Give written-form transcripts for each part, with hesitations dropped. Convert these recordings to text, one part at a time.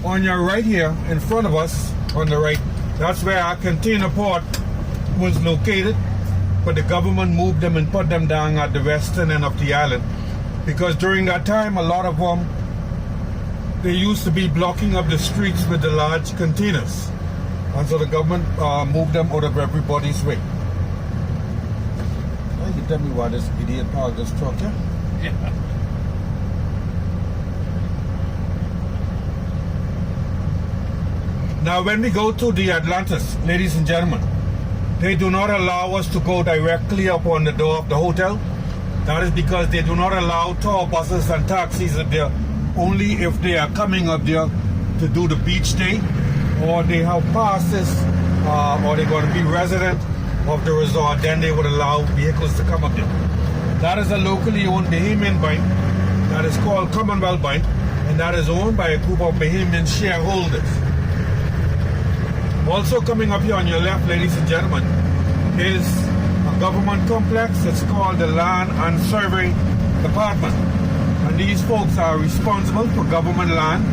on your right here, in front of us, on the right, that's where our container port was located, but the government moved them and put them down at the western end of the island, because during that time, a lot of them, they used to be blocking up the streets with the large containers, and so the government moved them out of everybody's way. You tell me why this idiot parked this truck here? Yeah. Now, when we go to the Atlantis, ladies and gentlemen, they do not allow us to go directly up on the door of the hotel. That is because they do not allow tour buses and taxis up there, only if they are coming up there to do the beach day, or they have passes, or they're going to be resident of the resort, then they would allow vehicles to come up there. That is a locally owned Bahamian bank that is called Commonwealth Bank, and that is owned by a group of Bahamian shareholders. Also coming up here on your left, ladies and gentlemen, is a government complex. It's called the Land and Survey Department. And these folks are responsible for government land,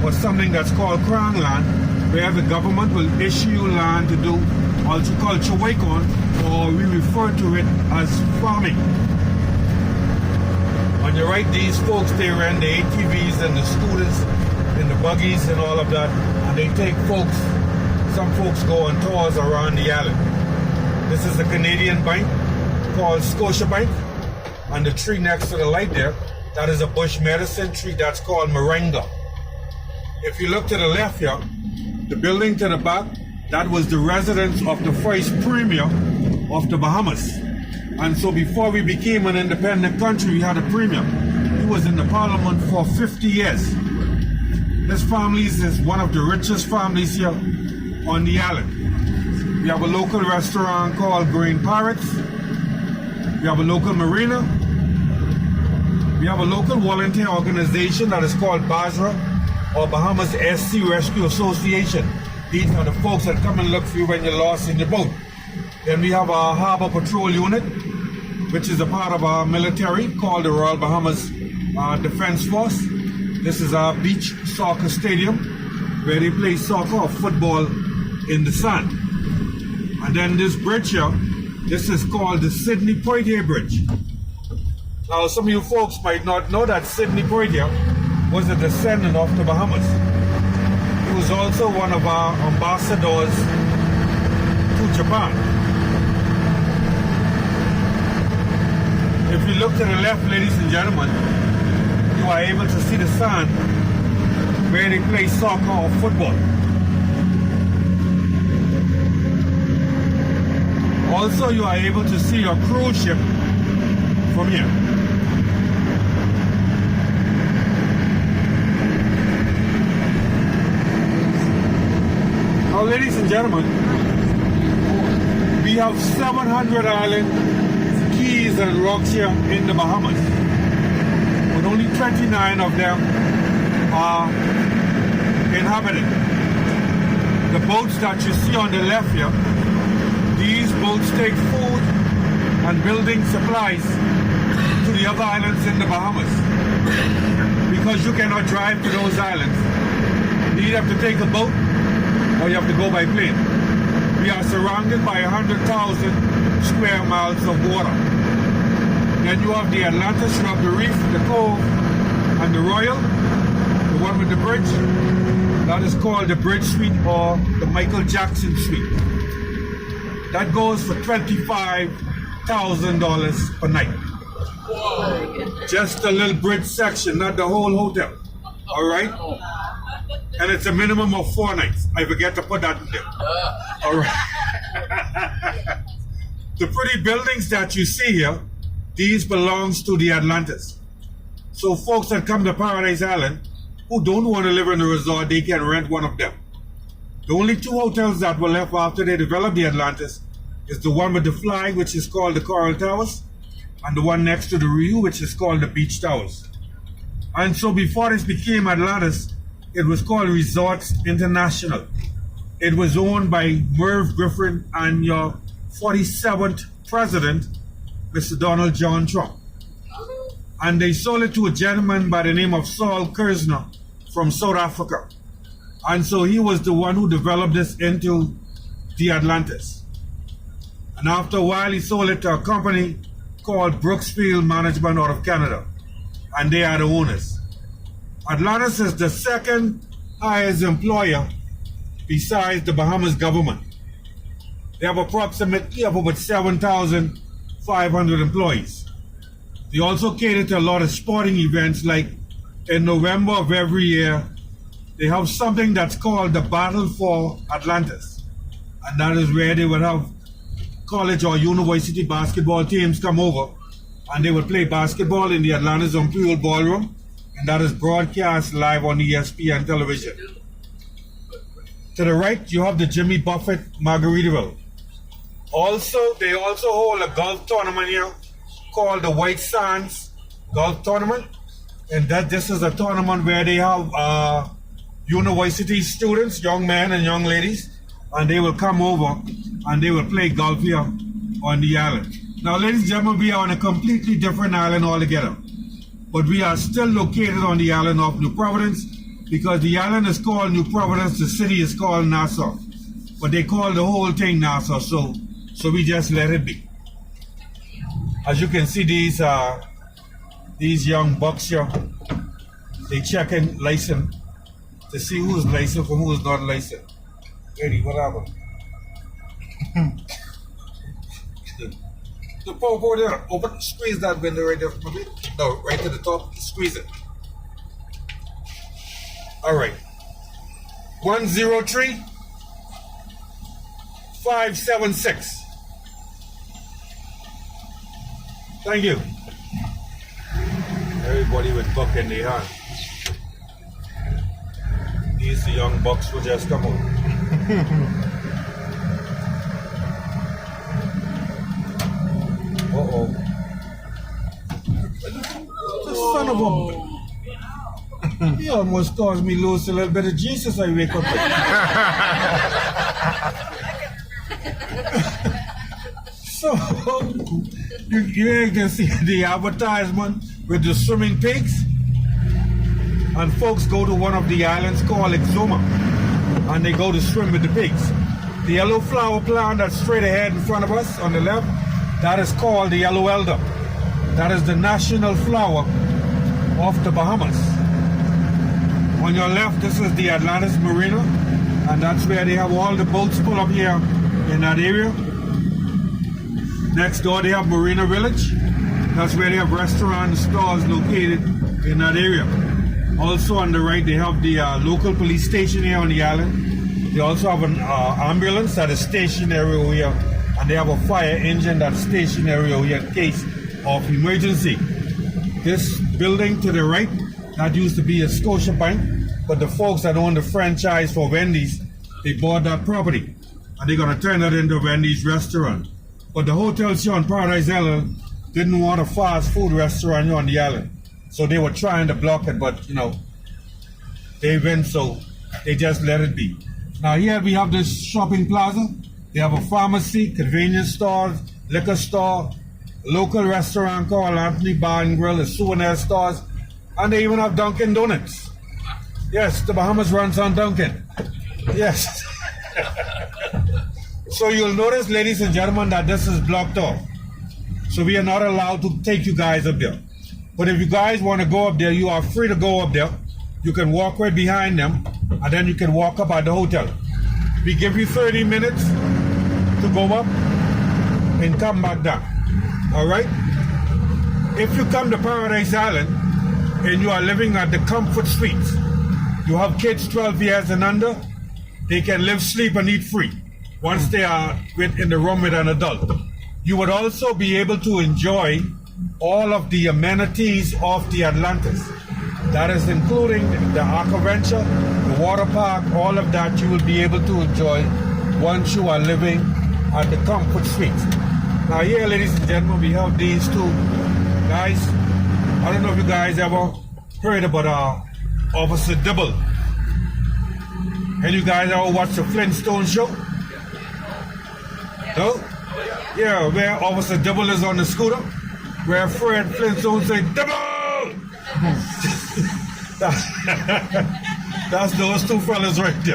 or something that's called crown land, where the government will issue land to do horticulture work on, or we refer to it as farming. On your right, these folks, they rent the ATVs and the scooters and the buggies and all of that, and they take folks. Some folks go on tours around the island. This is a Canadian bank called Scotiabank, and the tree next to the light there, that is a bush medicine tree that's called moringa. If you look to the left here, the building to the back, that was the residence of the first premier of the Bahamas. And so before we became an independent country, we had a premier. He was in the parliament for 50 years. This family is one of the richest families here on the island. We have a local restaurant called Green Parrots. We have a local marina. We have a local volunteer organization that is called BASRA, or Bahamas SC Rescue Association. These are the folks that come and look for you when you're lost in your boat. Then we have our harbor patrol unit, which is a part of our military called the Royal Bahamas Defense Force. This is our beach soccer stadium where they play soccer or football in the sand. And then this bridge here, this is called the Sidney Poitier Bridge. Now, some of you folks might not know that Sidney Poitier was a descendant of the Bahamas. He was also one of our ambassadors to Japan. If you look to the left, ladies and gentlemen, you are able to see the sand where they play soccer or football. Also, you are able to see your cruise ship from here. Now, ladies and gentlemen, we have 700 island keys and rocks here in the Bahamas, but only 29 of them are inhabited. The boats that you see on the left here, these boats take food and building supplies to the other islands in the Bahamas. Because you cannot drive to those islands, you either have to take a boat or you have to go by plane. We are surrounded by 100,000 square miles of water. Then you have the Atlantis, you have the Reef, the Cove, and the Royal, the one with the bridge. That is called the Bridge Suite or the Michael Jackson Suite. That goes for $25,000 per night. Whoa. Just a little bridge section, not the whole hotel. All right? And it's a minimum of 4 nights. I forget to put that in there. All right. The pretty buildings that you see here, these belongs to the Atlantis. So folks that come to Paradise Island who don't want to live in a resort, they can rent one of them. The only 2 hotels that were left after they developed the Atlantis is the one with the flag, which is called the Coral Towers, and the one next to the Rio, which is called the Beach Towers. And so before this became Atlantis, it was called Resorts International. It was owned by Merv Griffin and your 47th president, Mr. Donald John Trump. And they sold it to a gentleman by the name of Saul Kerzner from South Africa. And so he was the one who developed this into the Atlantis. And after a while, he sold it to a company called Brooksfield Management out of Canada. And they are the owners. Atlantis is the second highest employer besides the Bahamas government. They have approximately about 7,500 employees. They also cater to a lot of sporting events, like in November of every year, they have something that's called the Battle for Atlantis. And that is where they would have college or university basketball teams come over and they would play basketball in the Atlantis Imperial Ballroom, and that is broadcast live on ESPN television. To the right, you have the Jimmy Buffett Margaritaville. They also hold a golf tournament here called the White Sands Golf Tournament. And this is a tournament where they have university students, young men and young ladies, and they will come over and they will play golf here on the island. Now, ladies and gentlemen, we are on a completely different island altogether. But we are still located on the island of New Providence, because the island is called New Providence, the city is called Nassau. But they call the whole thing Nassau, so we just let it be. As you can see, these young bucks here, they checking license to see who's licensed from who's not licensed. Eddie, what happened? The pump over there, open, squeeze that window right there. No, right to the top, squeeze it. All right. 103-576. Thank you. Everybody with buck in their hand. These young bucks will just come on. Uh-oh. The son of a... He almost caused me lose a little bit of Jesus I wake up with. So, you can see the advertisement with the swimming pigs. And folks go to one of the islands called Exuma, and they go to swim with the pigs. The yellow flower plant that's straight ahead in front of us on the left, that is called the yellow elder. That is the national flower of the Bahamas. On your left, this is the Atlantis Marina, and that's where they have all the boats pull up here in that area. Next door, they have Marina Village. That's where they have restaurants and stores located in that area. Also on the right, they have the local police station here on the island. They also have an ambulance that is stationary over here, and they have a fire engine that's stationary over here in case of emergency. This building to the right, that used to be a Scotia Bank, but the folks that own the franchise for Wendy's, they bought that property, and they're going to turn it into a Wendy's restaurant. But the hotels here on Paradise Island didn't want a fast food restaurant here on the island. So they were trying to block it, but they went, so they just let it be. Now here we have this shopping plaza. They have a pharmacy, convenience stores, liquor store, local restaurant called Anthony Bar and Grill, the souvenir stores, and they even have Dunkin' Donuts. Yes, the Bahamas runs on Dunkin'. Yes. So you'll notice, ladies and gentlemen, that this is blocked off. So we are not allowed to take you guys up there. But if you guys want to go up there, you are free to go up there. You can walk right behind them, and then you can walk up at the hotel. We give you 30 minutes to go up and come back down. All right? If you come to Paradise Island and you are living at the Comfort Suites, you have kids 12 years and under, they can live, sleep, and eat free once they are in the room with an adult. You would also be able to enjoy all of the amenities of the Atlantis. That is including the aquaventure, the water park, all of that you will be able to enjoy once you are living at the Comfort Suites. Now here, ladies and gentlemen, we have these two guys. I don't know if you guys ever heard about Officer Dibble. Have you guys ever watched the Flintstone show? No? Yeah, where Officer Dibble is on the scooter, where Fred Flintstone say, "Dibble!" That's those two fellas right there.